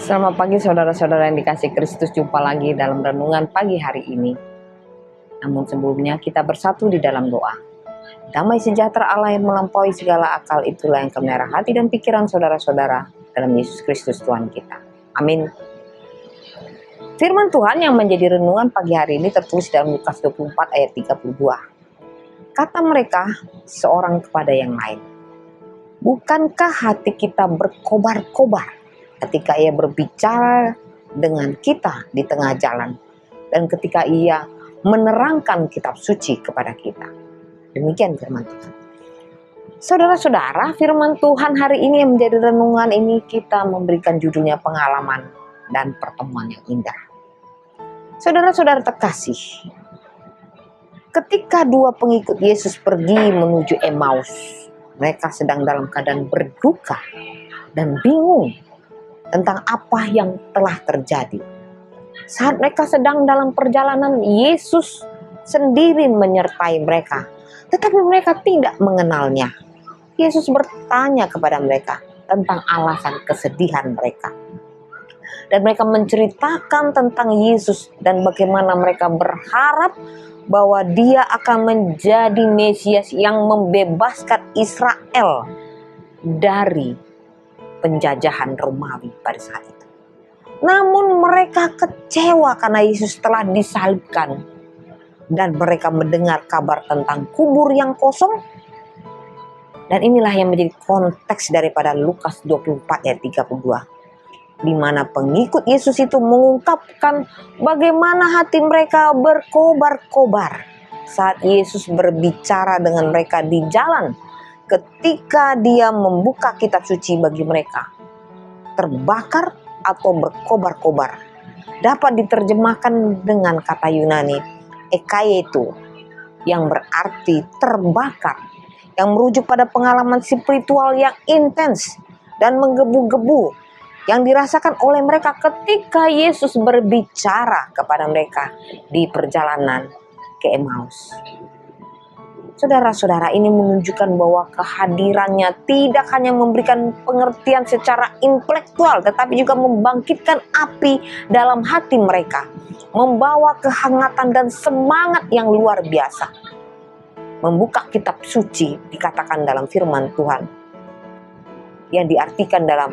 Selamat pagi saudara-saudara yang dikasihi Kristus, jumpa lagi dalam renungan pagi hari ini. Namun sebelumnya kita bersatu di dalam doa. Damai sejahtera Allah yang melampaui segala akal itulah yang kemenara hati dan pikiran saudara-saudara dalam Yesus Kristus Tuhan kita. Amin. Firman Tuhan yang menjadi renungan pagi hari ini tertulis dalam Lukas 24 ayat 32. Kata mereka seorang kepada yang lain, "Bukankah hati kita berkobar-kobar ketika ia berbicara dengan kita di tengah jalan dan ketika ia menerangkan kitab suci kepada kita?" Demikian firman Tuhan. Saudara-saudara, firman Tuhan hari ini yang menjadi renungan ini kita memberikan judulnya pengalaman dan pertemuan yang indah. Saudara-saudara terkasih, ketika dua pengikut Yesus pergi menuju Emmaus, mereka sedang dalam keadaan berduka dan bingung tentang apa yang telah terjadi. Saat mereka sedang dalam perjalanan, Yesus sendiri menyertai mereka, tetapi mereka tidak mengenalnya. Yesus bertanya kepada mereka tentang alasan kesedihan mereka. Dan mereka menceritakan tentang Yesus dan bagaimana mereka berharap bahwa dia akan menjadi Mesias yang membebaskan Israel dari penjajahan Romawi pada saat itu. Namun mereka kecewa karena Yesus telah disalibkan dan mereka mendengar kabar tentang kubur yang kosong. Dan inilah yang menjadi konteks daripada Lukas 24 ayat 32, di mana pengikut Yesus itu mengungkapkan bagaimana hati mereka berkobar-kobar saat Yesus berbicara dengan mereka di jalan. Ketika dia membuka kitab suci bagi mereka, terbakar atau berkobar-kobar dapat diterjemahkan dengan kata Yunani ekaieto, yang berarti terbakar, yang merujuk pada pengalaman spiritual yang intens dan menggebu-gebu yang dirasakan oleh mereka ketika Yesus berbicara kepada mereka di perjalanan ke Emmaus. Saudara-saudara, ini menunjukkan bahwa kehadirannya tidak hanya memberikan pengertian secara intelektual, tetapi juga membangkitkan api dalam hati mereka, membawa kehangatan dan semangat yang luar biasa. Membuka kitab suci dikatakan dalam firman Tuhan, yang diartikan dalam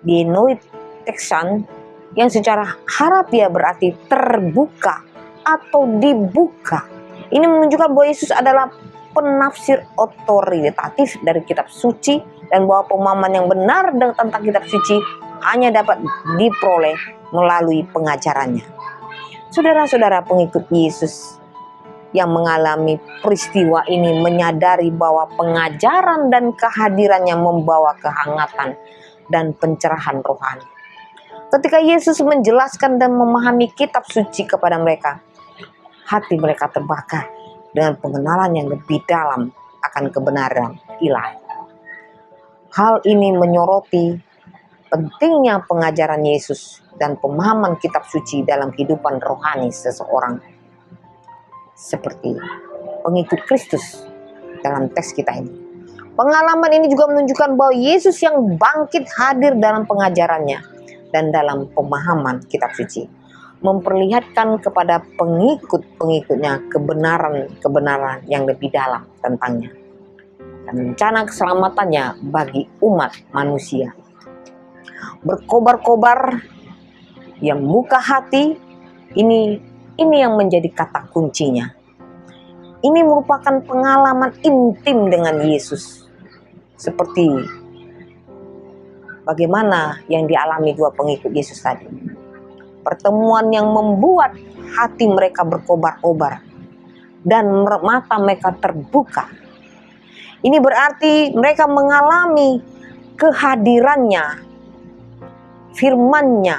Dienoid Texan, yang secara harafiah berarti terbuka atau dibuka. Ini menunjukkan bahwa Yesus adalah penafsir otoritatif dari kitab suci dan bahwa pemahaman yang benar tentang kitab suci hanya dapat diperoleh melalui pengajarannya. Saudara-saudara pengikut Yesus yang mengalami peristiwa ini menyadari bahwa pengajaran dan kehadirannya membawa kehangatan dan pencerahan rohani. Ketika Yesus menjelaskan dan memahami kitab suci kepada mereka, hati mereka terbakar dengan pengenalan yang lebih dalam akan kebenaran ilahi. Hal ini menyoroti pentingnya pengajaran Yesus dan pemahaman kitab suci dalam kehidupan rohani seseorang, seperti pengikut Kristus dalam teks kita ini. Pengalaman ini juga menunjukkan bahwa Yesus yang bangkit hadir dalam pengajarannya dan dalam pemahaman kitab suci, memperlihatkan kepada pengikut-pengikutnya kebenaran yang lebih dalam tentangnya dan rencana keselamatannya bagi umat manusia. Berkobar-kobar yang buka hati, ini yang menjadi kata kuncinya. Ini merupakan pengalaman intim dengan Yesus, seperti bagaimana yang dialami dua pengikut Yesus tadi. Pertemuan yang membuat hati mereka berkobar-kobar dan mata mereka terbuka. Ini berarti mereka mengalami kehadirannya, firman-Nya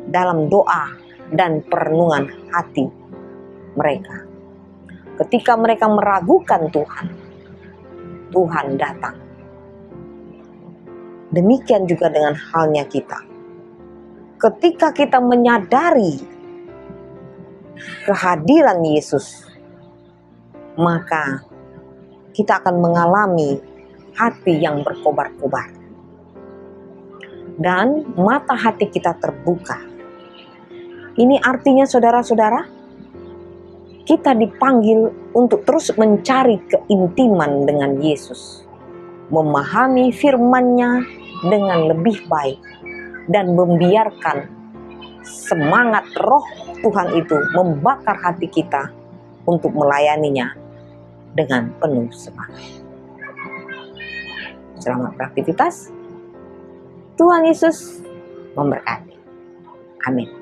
dalam doa dan perenungan hati mereka. Ketika mereka meragukan Tuhan, Tuhan datang. Demikian juga dengan halnya kita. Ketika kita menyadari kehadiran Yesus, maka kita akan mengalami hati yang berkobar-kobar. dan mata hati kita terbuka. Ini artinya saudara-saudara, kita dipanggil untuk terus mencari keintiman dengan Yesus, memahami firman-Nya dengan lebih baik, dan membiarkan semangat roh Tuhan itu membakar hati kita untuk melayaninya dengan penuh semangat. Selamat beraktivitas. Tuhan Yesus memberkati. Amin.